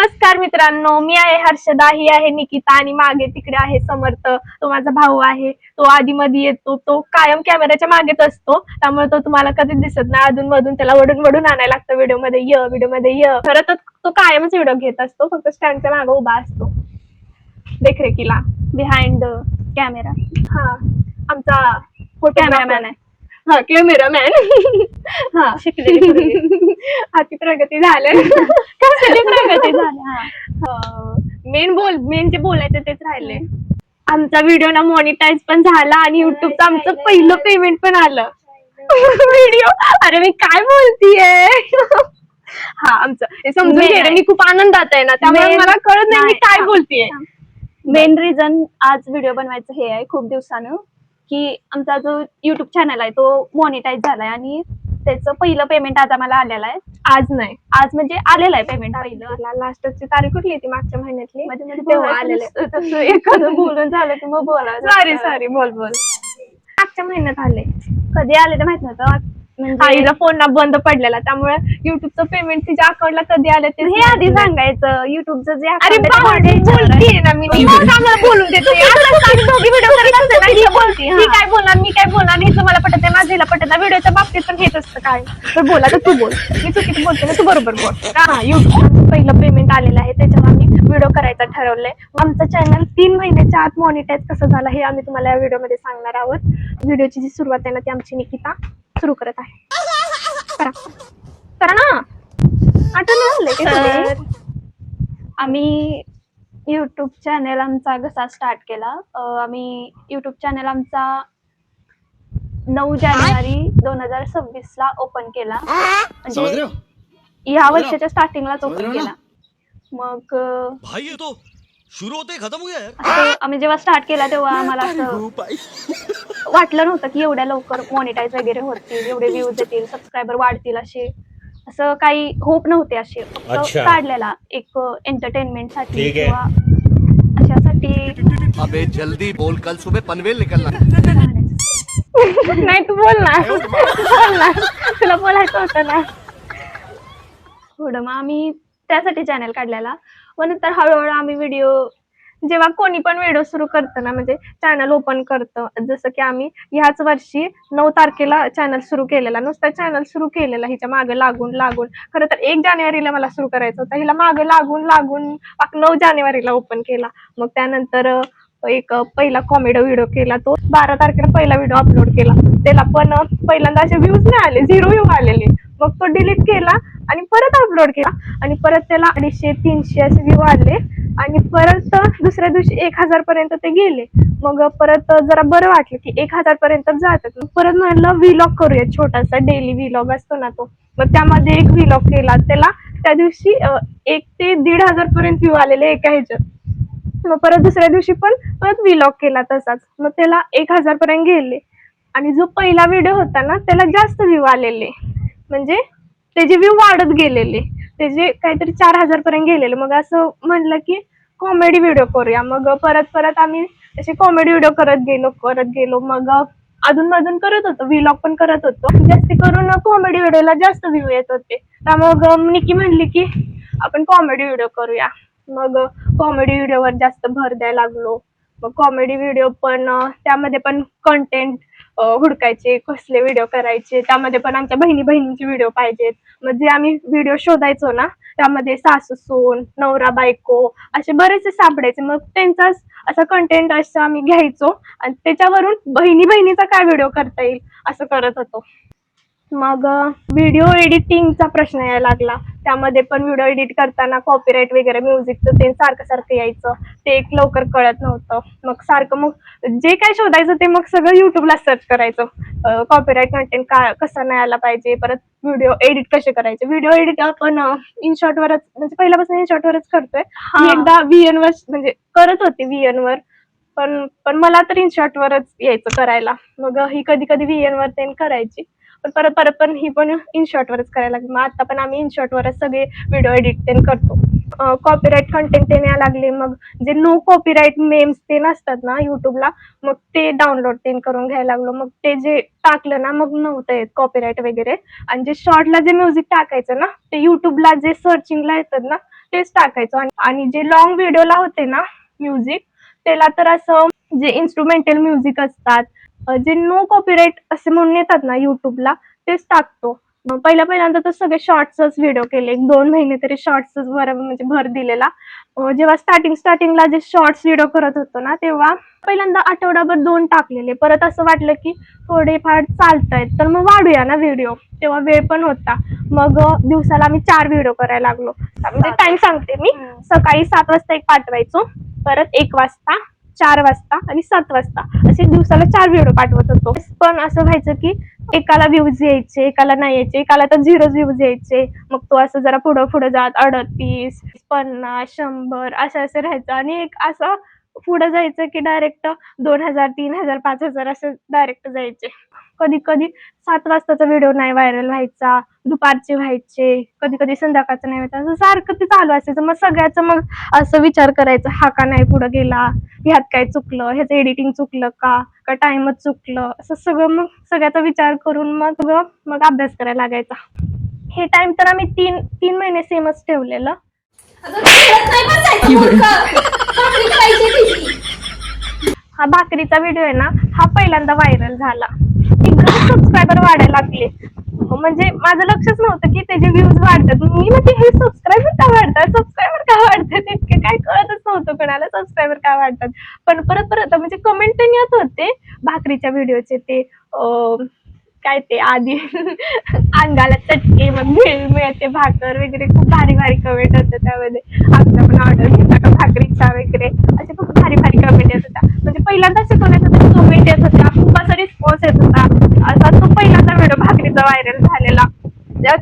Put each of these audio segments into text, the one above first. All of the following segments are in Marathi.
नमस्कार मित्रांनो, मी आहे हर्षदा, ही आहे निकिता आणि मागे तिकडे आहे समर्थ. तो माझा भाऊ आहे. तो आधी मध्ये येतो, तो कायम कॅमेऱ्याच्या मागेच असतो, त्यामुळे तो तुम्हाला कधीच दिसत नाही. अधून मधून त्याला वडून वडून आणायला लागतं व्हिडिओ मध्ये ये. खरं तर तो कायमच व्हिडिओ घेत असतो, फक्त स्टँडच्या मागे उभा असतो देखरेखीला, बिहाइंड द कॅमेरा. हा, आमचा कॅमेरामॅन आहे. हा, कॅमेरामॅन. हा, शिकलेली अति प्रगती झाली. कसली प्रगती झाली. मेन जे बोलायचं तेच राहिले. आमचा व्हिडिओ ना मॉनिटाईज पण झाला आणि युट्यूबचं आमचं पहिलं पेमेंट पण आलं. व्हिडिओ, अरे मी काय बोलतीये. हा, आमचं हे समजून घे रे, मी खूप आनंदात आहे ना, त्यामुळे मला कळत नाही मी काय बोलतीये. मेन रिझन आज व्हिडिओ बनवायचं हे आहे, खूप दिवसानं, की आमचा जो युट्यूब चॅनल आहे तो मॉनिटाईज झालाय आणि त्याचं पहिलं पेमेंट आज आम्हाला आलेलं आहे. आज नाही, आज म्हणजे आलेलं आहे पेमेंट पहिलं. लास्टची तारीख कुठली होती मागच्या महिन्यातली? मध्ये तेव्हा आलेलं. तसं एखादं बोलून झालं की मग बोलायचं. सॉरी बोल. मागच्या महिन्यात आले. कधी आले तर माहित नव्हतं. आईला फोन ना बंद पडलेला, त्यामुळे युट्यूबचं पेमेंट तिच्या अकाउंटला कधी आलं ते हे आधी सांगायचं. युट्यूबचं जे अरे बोलतीये ना मी, बोलून देते. मी काय बोलणार हे तुम्हाला पटत नाही, माझ्याला पटत नाही. व्हिडिओच्या बाबतीत पण हेच असतं. काय तर बोला तर तू बोल, मी चुकीचं बोलते ना, तू बरोबर बोल. हा, युट्यूब पहिलं पेमेंट आलेलं आहे, त्याच्यावर आम्ही व्हिडिओ करायचा ठरवलंय. आमचं चॅनल 3 महिन्याच्या आत मॉनिटाईज कसं झालं हे आम्ही तुम्हाला या व्हिडिओ मध्ये सांगणार आहोत. व्हिडिओची जी सुरुवात आहे ना ती आमची निकिता सुरू करत आहे. करा ना, आठवण. आम्ही युट्यूब चॅनल आमचा कसा स्टार्ट केला. आम्ही युट्यूब चॅनल आमचा 9 जानेवारी 2026 ला ओपन केला. म्हणजे ह्या वर्षाच्या स्टार्टिंगलाच ओपन केला. मग आम्ही जेव्हा स्टार्ट केला तेव्हा आम्हाला असं वाटलं नव्हतं की एवढ्या लवकर मॉनिटाईज वगैरे होतील, एवढे व्ह्यूज येतील, सबस्क्रायबर वाढतील, असं काही होप नव्हते. असे फक्त काढलेला एक एंटरटेनमेंट साठी किंवा अशासाठी. अबे जल्दी बोल, कल सुबह पनवेल निकलना. नाही, तू बोल ना, तुला बोलायचं होतं ना. थोडं मग आम्ही त्यासाठी चॅनल काढलेला. व नंतर हळूहळू आम्ही व्हिडिओ, जेव्हा कोणी पण व्हिडिओ सुरू करतं ना, म्हणजे चॅनल ओपन करतं, जसं की आम्ही ह्याच वर्षी 9 तारखेला चॅनल सुरू केलेला. नुसता चॅनल सुरू केलेला, हिच्या मागे लागून खरं तर 1 जानेवारीला मला सुरू करायचं होतं, हिला मागे लागून 9 जानेवारीला ओपन केला. मग त्यानंतर एक पहिला कॉमेडी व्हिडिओ केला, तो 12 तारखेला पहिला व्हिडिओ अपलोड केला. त्याला पण पहिल्यांदा असे व्ह्यूज नाही आले, 0 व्ह्यू आलेले. मग तो डिलीट केला आणि परत अपलोड केला आणि परत त्याला 250-300 असे व्ह्यू आले आणि परत दुसऱ्या दिवशी 1000 पर्यंत ते गेले. मग परत जरा बरं वाटलं की 1000 पर्यंत जातात. परत म्हटलं व्लॉग करूया, छोटासा डेली व्लॉग असतो ना तो. मग त्यामध्ये एक व्लॉग केला, त्याला त्या दिवशी 1 ते 1,500 पर्यंत व्ह्यू आलेले एका ह्याच्यात. मग परत दुसऱ्या दिवशी पण परत व्लॉग केला तसाच, मग त्याला 1000 पर्यंत गेले. आणि जो पहिला व्हिडिओ होता ना त्याला जास्त व्ह्यू आलेले, म्हणजे त्याचे व्ह्यू वाढत गेलेले, त्याचे काहीतरी 4000 पर्यंत गेलेले. मग असं म्हणलं की कॉमेडी व्हिडिओ करूया. मग परत आम्ही असे कॉमेडी व्हिडिओ करत गेलो. मग अधून मधून करत होतो, व्लॉग पण करत होतो. जास्त करून कॉमेडी व्हिडिओला जास्त व्ह्यू येत होते. मग निकी म्हणली की आपण कॉमेडी व्हिडिओ करूया. मग कॉमेडी व्हिडिओवर जास्त भर द्यायला लागलो. मग कॉमेडी व्हिडिओ पण त्यामध्ये पण कंटेंट हुडकायचे, कसले व्हिडिओ करायचे, त्यामध्ये पण आमच्या बहिणींचे व्हिडिओ पाहिजेत. मग जे आम्ही व्हिडिओ शोधायचो ना त्यामध्ये सासू सून, नवरा बायको असे बरेचसे सापडायचे. मग त्यांचाच असा कंटेंट असं आम्ही घ्यायचो आणि त्याच्यावरून बहिणीचा काय व्हिडिओ करता येईल असं करत होतो. मग व्हिडिओ एडिटिंगचा प्रश्न यायला लागला. त्यामध्ये पण व्हिडिओ एडिट करताना कॉपीराईट वगैरे म्युझिकचं ते सारखं यायचं, ते एक लवकर कळत नव्हतं. मग जे काय शोधायचं ते मग सगळं युट्यूबला सर्च करायचं. कॉपीराईट कंटेंट कसं नाही आला पाहिजे, परत व्हिडिओ एडिट कसे करायचे. व्हिडिओ एडिट आपण इनशॉटवरच, म्हणजे पहिल्यापासून इनशॉटवरच करतोय. मी एकदा VN वर म्हणजे करत होते, VN वर, पण मला तर इनशॉटवरच यायचं करायला. मग ही कधी VN वर ते करायची, पण परत ही पण इनशॉटवरच करायला लागली. मग आता पण आम्ही इनशॉटवरच सगळे व्हिडिओ एडिट ते करतो. कॉपीराईट कंटेंट ते यायला लागले. मग जे नो कॉपीराईट मेम्स ते नसतात ना युट्यूबला, मग ते डाउनलोड ते करून घ्यायला लागलो. मग ते जे टाकलं ना मग नव्हतं येत कॉपीराईट वगैरे. आणि जे शॉर्टला जे म्युझिक टाकायचं ना ते युट्यूबला जे सर्चिंगला येतात ना तेच टाकायचो. आणि जे लॉंग व्हिडिओला होते ना म्युझिक, त्याला तर असं जे इन्स्ट्रुमेंटल म्युझिक असतात, जे नो कॉपीराईट असे म्हणून येतात ना युट्यूबला, तेच टाकतो. मग पहिल्यांदा तर सगळे शॉर्ट्सच व्हिडिओ केले, 1-2 महिने तरी शॉर्ट्सच म्हणजे भर दिलेला. जेव्हा स्टार्टिंगला जे शॉर्ट्स व्हिडिओ करत होतो ना, तेव्हा पहिल्यांदा आठवडाभर 2 टाकलेले. परत असं वाटलं की थोडेफार चालतायत, तर मग वाढूया ना व्हिडिओ. तेव्हा वेळ पण होता. मग दिवसाला आम्ही 4 व्हिडिओ करायला लागलो. म्हणजे टाइम सांगते मी, सकाळी 7 वाजता एक पाठवायचो, परत 1 वाजता, 4 वाजता आणि 7 वाजता असे दिवसाला 4 व्हिडिओ पाठवत होतो. पण असं व्हायचं की एकाला व्ह्यूज यायचे, एकाला नाही यायचे, एकाला तर 0 व्ह्यूज यायचे. मग तो असं जरा पुढं जात 38, 50, 100 असं राहायचं. आणि एक असं पुढे जायचं की डायरेक्ट 2000, 3000, 5000 असं डायरेक्ट जायचे. कधी 7 वाजताचा व्हिडिओ नाही व्हायरल व्हायचा, दुपारचे व्हायचे, कधी संध्याकाळचं नाही व्हायचं, असं सारखं ते चालू असायचं. मग सगळ्याचं मग असं विचार करायचं, हा का नाही पुढे गेला, ह्यात काय चुकलं, ह्याचं एडिटिंग चुकलं का टाइमच चुकलं, असं सगळं मग सगळ्याचा विचार करून मग अभ्यास करायला लागायचा. हे टाइम तर आम्ही 3 महिने सेमच ठेवलेलं. हा भाकरीचा व्हिडिओ आहे ना, हा पहिल्यांदा व्हायरल झाला. एकदम सबस्क्रायबर वाढायला लागले. म्हणजे माझं लक्षच नव्हतं की त्याचे व्ह्यूज वाढतात. मी म्हणजे हे सबस्क्रायबर का वाढतात, इतके काय कळतच नव्हतं कोणाला सबस्क्रायबर का वाढतात. पण परत म्हणजे कमेंट येत होते भाकरीच्या व्हिडिओचे, ते काय ते आधी अंगाला चटके, मग मिळते भाकर वगैरे, खूप भारी कमेंट होते त्यामध्ये. आमचा पण ऑर्डर घेता का भाकरीचा वगैरे, असे खूप भारी कमेंट येत होत्या. म्हणजे पहिल्यांदा शिकवण्याचा कमेंट येत होत्या, खूप असा रिस्पॉन्स येत होता. असा तो पहिल्यांदा व्हिडिओ भाकरीचा व्हायरल झालेला.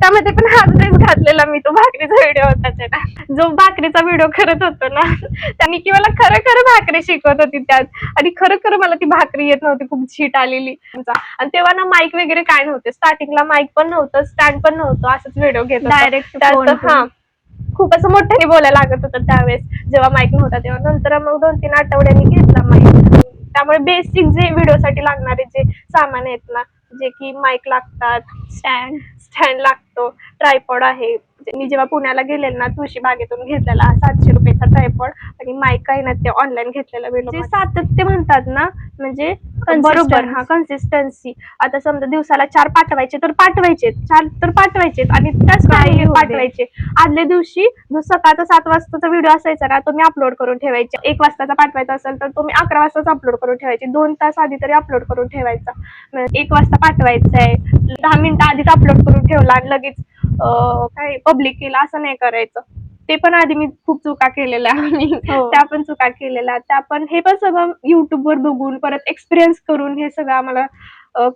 त्यामध्ये पण हाच ड्रेस घातलेला मी, तो भाकरीचा व्हिडिओ होता त्याला. जो भाकरीचा व्हिडिओ करत होतो ना, त्यांनी की मला खरं भाकरी शिकवत होती त्यात. आणि खरं मला ती भाकरी येत नव्हती, खूप छीट आलेली. आणि तेव्हा ना माईक वगैरे काय नव्हते, स्टार्टिंगला माईक पण नव्हतं, स्टँड पण नव्हतं, असंच व्हिडिओ घेत डायरेक्ट हा खूप असं मोठ्याने बोलायला लागत होतं त्यावेळेस, जेव्हा माईक नव्हता तेव्हा. नंतर मग 2-3 आठवड्यांनी घेतला माईक. त्यामुळे बेसिक जे व्हिडिओसाठी लागणारे जे सामान आहेत ना, जे की माईक लागतात, स्टँड लागतो, ट्रायपॉड आहे. मी जेव्हा पुण्याला गेलेले ना, तुळशी बागेतून घेतलेला 700 रुपयाचा ट्रायपॉड. आणि माईक आहे ना, ते ऑनलाईन घेतलेलं. जे सातत्य म्हणतात ना, म्हणजे बरोबर, हा कन्सिस्टन्सी. आता समजा दिवसाला 4 पाठवायचे तर पाठवायचे, 4 तर पाठवायचेच. आणि त्याच काही पाठवायचे. आदल्या दिवशी जो सकाळचा 7 वाजताचा व्हिडिओ असायचा ना, तो मी अपलोड करून ठेवायचे. 1 वाजताचा पाठवायचा असेल तर तो मी 11 वाजताच अपलोड करून ठेवायचे. 2 तास आधी तरी अपलोड करून ठेवायचा. 1 वाजता पाठवायचंय, 10 मिनिटं आधीच अपलोड करून ठेवला आणि लगेच काय पब्लिक केला, असं नाही करायचं. ते पण आधी मी खूप चुका केलेल्या, त्या पण चुका केलेल्या. त्या पण हे पण सगळं युट्यूबवर बघून, परत एक्सपिरियन्स करून हे सगळं आम्हाला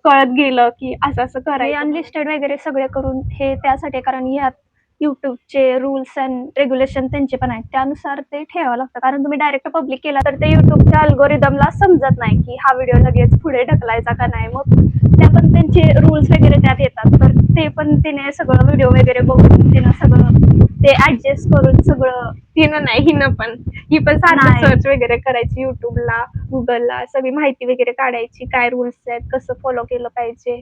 कळत गेलं की असं करायचं. अनलिस्टेड वगैरे सगळे करून हे त्यासाठी, कारण यात युट्यूबचे रूल्स अँड रेग्युलेशन त्यांचे पण आहेत, त्यानुसार ते ठेवावं लागतं. कारण तुम्ही डायरेक्ट पब्लिक केला तर ते युट्यूबच्या अल्गोरिदमला समजत नाही की हा व्हिडिओ लगेच पुढे ढकलायचा का नाही. मग त्या पण त्यांचे रूल्स वगैरे त्यात येतात, तर ते पण तिने सगळं व्हिडिओ वगैरे बघून तिनं सगळं ते ऍडजस्ट करून सगळं. ही पण सारखं सर्च वगैरे करायची युट्यूबला, गुगलला, सगळी माहिती वगैरे काढायची, काय रूल्स आहेत, कसं फॉलो केलं पाहिजे,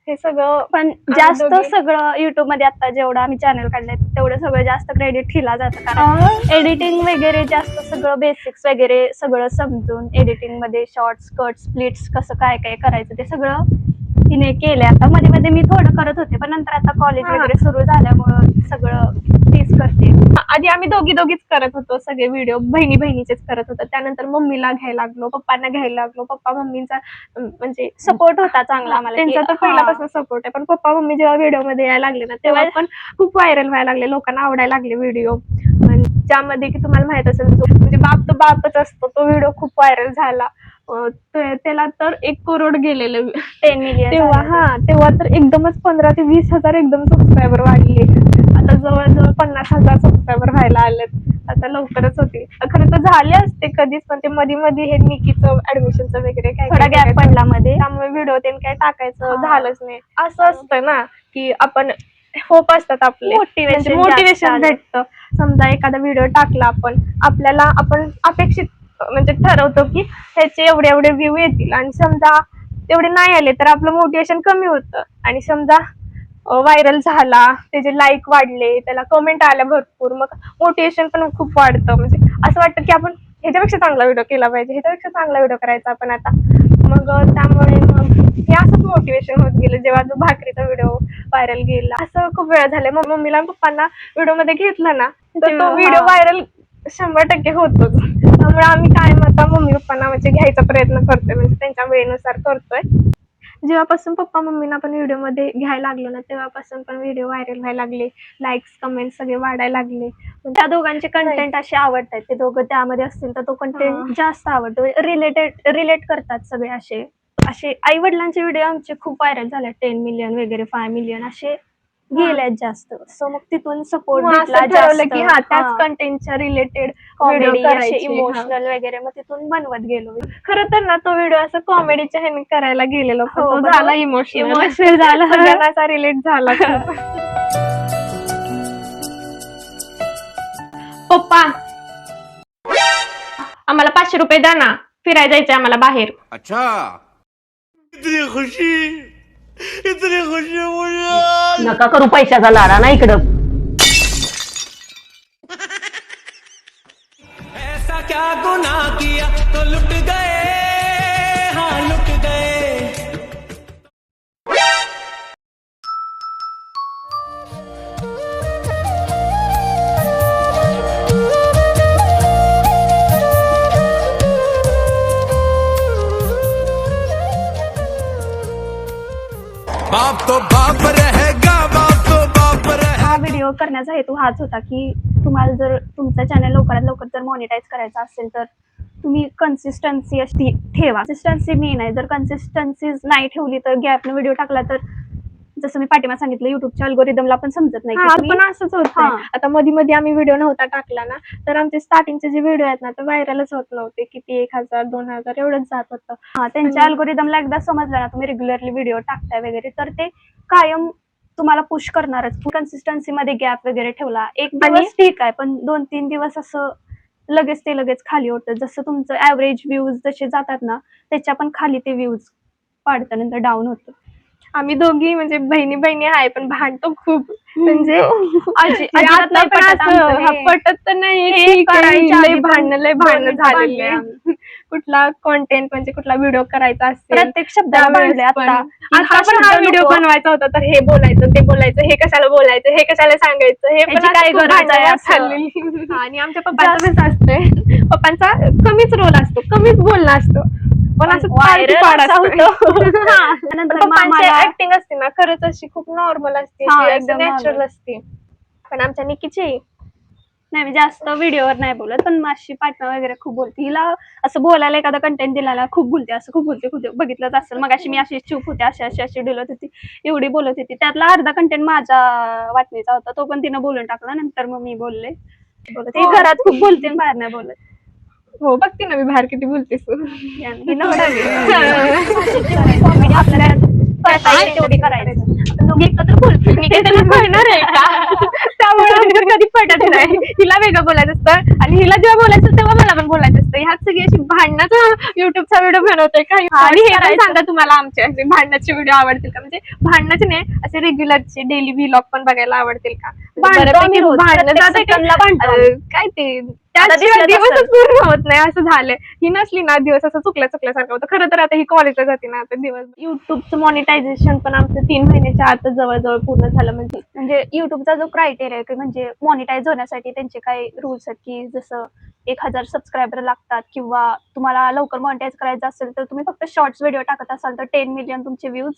हे सगळं. पण जास्त सगळं युट्यूब मध्ये आता जेवढं आम्ही चॅनल काढलंय तेवढं सगळं जास्त क्रेडिट हिला जातं. कारण एडिटिंग वगैरे जास्त सगळं बेसिक्स वगैरे सगळं समजून, एडिटिंग मध्ये शॉर्ट्स, कट, स्प्लिट्स कसं काय करायचं ते सगळं तिने केलंय. आता मध्ये मी थोडं करत होते, पण नंतर आता कॉलेज वगैरे सुरू झाल्यामुळं सगळं तीच करते. आधी आम्ही दोघीच करत होतो सगळे व्हिडिओ, बहिणीचेच करत होतो. त्यानंतर मम्मीला घ्यायला लागलो, पप्पांना घ्यायला लागलो. पप्पा मम्मींचा म्हणजे सपोर्ट होता चांगला आम्हाला, त्यांचा तर पहिल्यापासून सपोर्ट आहे. पण पप्पा मम्मी जेव्हा व्हिडिओ मध्ये यायला लागले ना, तेव्हा पण खूप व्हायरल व्हायला लागले, लोकांना आवडायला लागले व्हिडिओ. ज्यामध्ये की तुम्हाला माहित असेल, म्हणजे बाप तो बापच असतो, तो व्हिडिओ खूप व्हायरल झाला. त्याला तर 1 करोड गेलेलं 10 मिलियन तेव्हा तर एकदमच 15 ते 20 हजार एकदम सबस्क्रायबर वाढले. आता जवळजवळ 50,000 सबस्क्रायबर व्हायला आलेत. आता लवकरच होते, खरं तर झाले असते कधीच, पण ते मध्ये हे निकीचं ऍडमिशनचं वगैरे काय थोडा गॅप पडला मध्ये, त्यामुळे व्हिडिओ ते काय टाकायचं झालंच नाही. असं असतं ना की आपण होप असतात आपले, मोटिवेशन भेटतं. समजा एखादा व्हिडिओ टाकला आपण अपेक्षित म्हणजे ठरवतो की ह्याचे एवढे व्ह्यू येतील, आणि समजा तेवढे नाही आले तर आपलं मोटिवेशन कमी होतं. आणि समजा व्हायरल झाला, त्याचे लाईक वाढले, त्याला कमेंट आल्या भरपूर, मग मोटिवेशन पण खूप वाढतं. म्हणजे असं वाटतं की आपण ह्याच्यापेक्षा चांगला व्हिडिओ केला पाहिजे, ह्याच्यापेक्षा चांगला व्हिडिओ करायचा आपण आता. मग त्यामुळे मग हे असंच मोटिवेशन होत गेलं. जेव्हा जो भाकरीचा व्हिडिओ व्हायरल गेला, असं खूप वेळा झाले. मग मम्मीला आणि पप्पांना व्हिडिओ मध्ये घेतलं ना तर तो व्हिडिओ व्हायरल 100% होतोच. त्यामुळे आम्ही कायम आता मम्मी पप्पांना म्हणजे घ्यायचा प्रयत्न करतोय, म्हणजे त्यांच्या वेळेनुसार करतोय. जेव्हापासून पप्पा मम्मीना पण व्हिडिओ मध्ये घ्यायला लागलो ना, तेव्हापासून पण व्हिडिओ व्हायरल व्हायला लागले, लाईक्स कमेंट सगळे वाढायला लागले. त्या दोघांचे कंटेंट असे आवडतात, ते दोघं त्यामध्ये असतील तर तो कंटेंट जास्त आवडतो. रिलेट करतात सगळे. असे असे आई वडिलांचे व्हिडिओ आमचे खूप व्हायरल झाले, 10 मिलियन वगैरे 5 मिलियन असे गेलेत जास्त. सो मग तिथून सपोर्ट मग भेटला असं ठरवलं जास्त. की त्याच कंटेंटच्या रिलेटेड कॉमेडी व्हिडिओ असे करायचे. इमोशनल वगैरे, मग तिथून बनवत गेलो. खरं तर ना तो व्हिडिओ असं कॉमेडीच्या ह्याने करायला गेलेलो, पण तो पण झाला इमोशनल इमोशनल झाला. सगळ्यांना असा रिलेट झाला. पप्पा आम्हाला 500 रुपये द्या ना, फिरायला जायचंय आम्हाला बाहेर. अच्छा, इतनी खुशी मुझे. नका करू पैशाचा लाडा ना इकडं. ऐसा क्या गुनाह किया तो लुट गए, हाँ लुट गए. बाप तो बाप रहेगा, बाप तो बाप रहेगा. हा व्हिडिओ करण्याचा हेतू हाच होता की तुम्हाला जर तुमचा चॅनल लवकरात लवकर जर मॉनिटाईज करायचा असेल तर तुम्ही कन्सिस्टन्सी अशी ठेवा. कन्सिस्टन्सी मेन आहे. जर कन्सिस्टन्सी नाही ठेवली तर गॅपने व्हिडिओ टाकला तर जसं मी पाठीमा सांगितलं, युट्यूबच्या अल्गोरिदमला पण समजत नाही की पण असंच होतं. आता मध्ये मध्ये आम्ही व्हिडिओ नव्हता टाकला ना, तर आमचे स्टार्टिंगचे जे व्हिडिओ आहेत ना ते व्हायरलच होत नव्हते. किती 1000 2000 एवढंच जात होतं. त्यांच्या अल्गोरिदमला एकदा समजलं ना तुम्ही रेग्युलरली व्हिडिओ टाकताय वगैरे, तर ते कायम तुम्हाला पुश करणारच. कन्सिस्टन्सी मध्ये गॅप वगैरे ठेवला एक दिवस ठीक आहे, पण 2-3 दिवस असं लगेच खाली होतं. जसं तुमचं ऍव्हरेज व्ह्यूज जसे जातात ना त्याच्या पण खाली ते व्ह्यूज वाढतं, नंतर डाऊन होतं. आम्ही दोघी म्हणजे बहिणी बहिणी आहे, पण भांडतो खूप. म्हणजे अजिबात नाही पटत आमचं. पटत तर नाही, हे करायच्या आधी लय भांडणं झालेली भांडले आहे. कुठला कॉन्टेंट म्हणजे कुठला व्हिडिओ करायचा असेल प्रत्येक शब्दाला भांडले. आता हा व्हिडिओ बनवायचा होता तर हे बोलायचं ते बोलायचं, हे कशाला बोलायचं, हे कशाला सांगायचं, हे पण काय गरज आहे असं. चाललेली. आणि आमच्या पप्पांचं कसं असतंय, पप्पांचा कमीच रोल असतो, कमीच बोलणं असतं, पण असं पप्पांची ऍक्टिंग असते ना खरंच अशी खूप नॉर्मल असते, नॅचरल असते. पण आमच्या निकीची नाही, मी जास्त व्हिडिओवर नाही बोलत, पण माझी पार्टनर वगैरे खूप बोलते. हिला असं बोलायला एखादा कंटेंट दिला खूप बोलते, असं खूप बोलते. बघितलंच असेल मग अशी मी अशी चूप होते, अशी डुलत होती, एवढी बोलत होती. त्यातला अर्धा कंटेंट माझ्या वाटणीचा होता, तो पण तिनं बोलून टाकला. नंतर मग मी बोलले. ती घरात खूप बोलते, बाहेर नाही बोलत. हो, बघते ना मी बाहेर किती बोलतेस. कॉमेडी आपल्याला तेवढी करायचं. दोघी एकत्र बोलतो कळणार आहे का? त्यामुळे आमचं कधी पटत नाही. हिला वेगळं बोलायचं असतं आणि हिला जेव्हा बोलायचं असतं तेव्हा मला पण बोलायचं असतं. ह्यात सगळी अशी भांडणाचा युट्यूबचा व्हिडिओ बनवतोय का? आणि हे पण सांगा तुम्हाला आमचे असे भांडणाचे व्हिडिओ आवडतील का? म्हणजे भांडणाचे नाही, असे रेग्युलरचे डेली व्लॉग पण बघायला आवडतील का? काय ते त्याशिवाय दिवसच पूर्ण होत नाही असं झालंय. ही नसली ना दिवस असं चुकल्यासारखं होतं. खरं तर आता ही कॉलेजला जाते ना, आता दिवस युट्यूबचं मॉनिटायझेशन पण आमचं 3 महिन्याच्या आत जवळजवळ पूर्ण झालं. म्हणजे युट्यूबचा जो क्रायटेरिया आहे म्हणजे मॉनिटाईज होण्यासाठी त्यांचे काही रूल्स आहेत की जसं 1000 सबस्क्रायबर लागतात, किंवा तुम्हाला लवकर मॉनिटाईज करायचं असेल तर तुम्ही फक्त शॉर्ट्स व्हिडिओ टाकत असाल तर 10 मिलियन तुमचे व्ह्यूज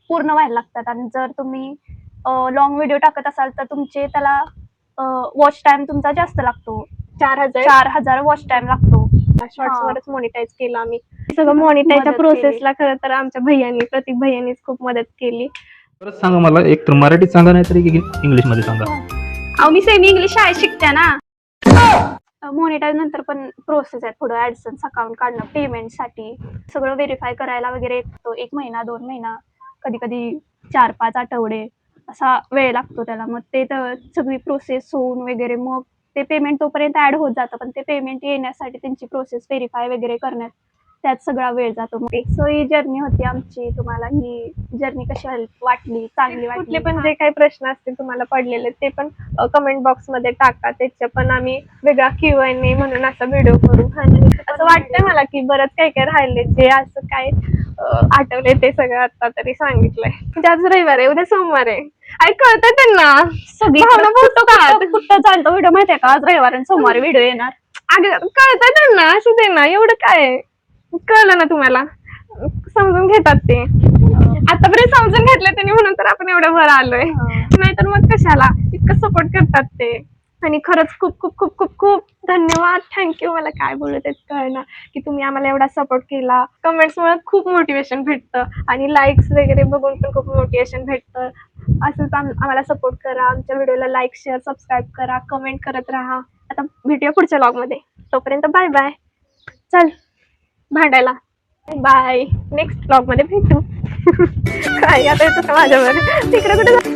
पूर्ण व्हायला लागतात. आणि जर तुम्ही लॉंग व्हिडिओ टाकत असाल तर तुमचे त्याला वॉच टाइम तुमचा जास्त लागतो. 4000 वॉच टाइम लागतो. शॉर्ट्सवरच मॉनिटाईज केलं आम्ही. सगळं मॉनिटाईजच्या प्रोसेसला खरं तर आमच्या भैयांनी, प्रतीक भैयांनीच खूप मदत केली. परत सांगा मला, एक तर मराठीत सांगा नाही तर इंग्लिश मध्ये सांगा. मी सेमी इंग्लिश शाळेत शिकते ना. मॉनिटाईज नंतर पण प्रोसेस आहे, थोडं ऍडसन्स अकाउंट काढणं, पेमेंटसाठी सगळं व्हेरीफाय करायला वगैरे येतो. 1 महिना 2 महिना, कधी कधी 4-5 आठवडे असा वेळ लागतो त्याला. मग ते तर सगळी प्रोसेस होऊन वगैरे मग ते पेमेंट तोपर्यंत ऍड होत जातं. पण ते पेमेंट येण्यासाठी त्यांची प्रोसेस व्हेरीफाय वगैरे करण्यात त्यात सगळा वेळ जातो. मग सो ही जर्नी होती आमची. तुम्हाला ही जर्नी कशी वाटली, चांगली कुठले वाटली? पण जे काही प्रश्न असतील तुम्हाला पडलेले ते पण कमेंट बॉक्स मध्ये टाका. त्याचे पण आम्ही वेगळा Q&A म्हणून असा व्हिडिओ करू. आणि असं वाटतंय मला की बरंच काही काही राहिले जे असं काय आठवले ते सगळं आता तरी सांगितलंय. म्हणजे आज रविवार आहे, उद्या सोमवार आहे. अरे कळतंय त्यांना सगळी भावना बोलतो का कुठं चालतो व्हिडिओ माहितीये का? आज रविवार आणि सोमवारी व्हिडिओ येणार. अगं कळतंय त्यांना, असू दे ना, एवढं काय कळलं ना तुम्हाला, समजून घेतात ते. आतापर्यंत समजून घेतलं त्यांनी म्हणून तर आपण एवढं वर आलोय. नाहीतर मग कशाला इतकं सपोर्ट करतात ते. आणि खरंच खूप खूप खूप खूप खूप धन्यवाद. थँक्यू. मला काय बोलू तेच कळना की तुम्ही आम्हाला एवढा सपोर्ट केला. कमेंट्समुळे खूप मोटिवेशन भेटतं आणि लाईक्स वगैरे बघून पण खूप मोटिवेशन भेटतं. असंच आम्हाला सपोर्ट करा. आमच्या व्हिडिओला लाईक, शेअर, सबस्क्राईब करा, कमेंट करत राहा. आता भेटूया पुढच्या व्लॉगमध्ये. तोपर्यंत बाय बाय. चल भांडायला बाय. नेक्स्ट व्लॉगमध्ये भेटू. काय आता येतं माझ्यावर तिकडे कुठे